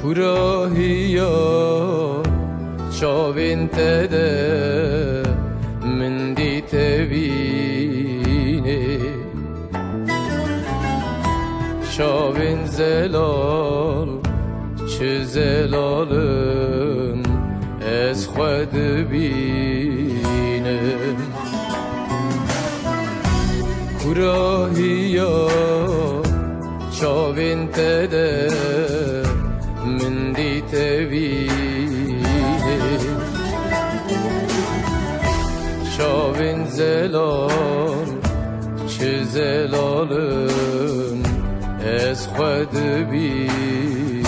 كراهية شاوين تده من دي تبيني شاوين زلال چه زلالن از خود بینم كراهية شاوين تده من دي تبيني شاوين زلال چه زلالن از خود بینه